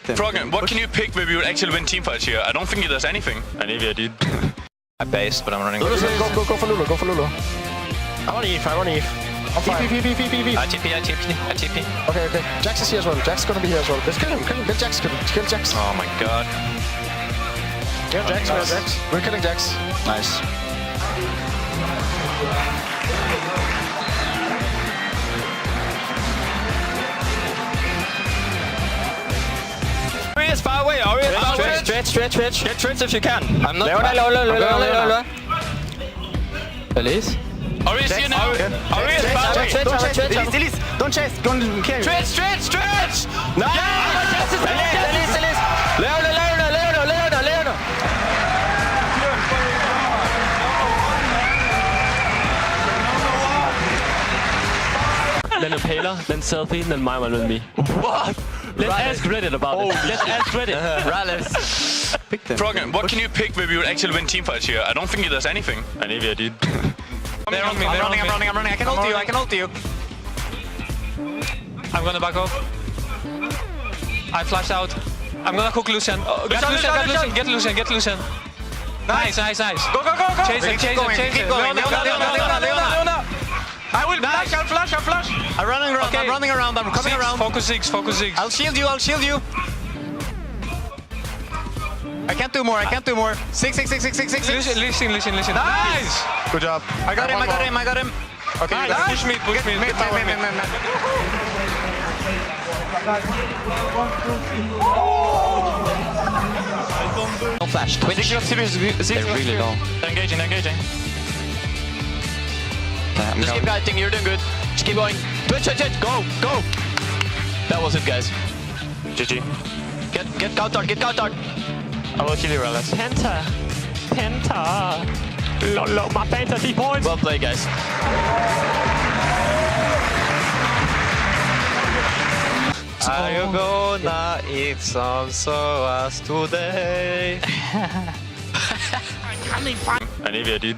them. Froggen, what can you pick where we would actually win teamfights here? I don't think there's anything. Anivia did. I based, but I'm running. Go for Lulu, go for Lulu. I want Eve, I'm fine. I TP. Okay. Jax is here as well. Jax is gonna be here as well. Let's kill him. Kill Jax. Kill Jax. Oh my god. Kill Jax. Nice. Jax. We're killing Jax. Nice. Ori is far away. Ori is far away. Stretch. Get Twitch if you can. I'm not. Low. Elise? Ori is here now. Ori is far away. Elise, don't chase. Go and carry. Stretch! Nice! Elise! Leona! Then a Paler, then Selfie, then my one with me. What? Let's ask Reddit about it. Let's ask Reddit. Rallis. Pick them. Froggen, what can you pick where we would actually win teamfights here? I don't think there's anything. Anivia did. They're on me. I'm running. I can ult you. I'm gonna back off. I flashed out. I'm gonna cook Lucian. Get Lucian. Nice. Go! Chase him. Leona. I will flash. I'm running around. I'm coming around. Focus Ziggs. I'll shield you. I can't do more. Six. Listen. Nice! Good job. I got him. Okay, Nice. Push me. Mid. No flash. Twitch. They're really low. Engaging. Just keep guiding. You're doing good. Just keep going. Twitch. Go. That was it, guys. GG. Get countered. I will kill you, Rallis. Penta. Lolo, my Penta 3 points. Well played, guys. Are you gonna eat some sauce today? Anivia did.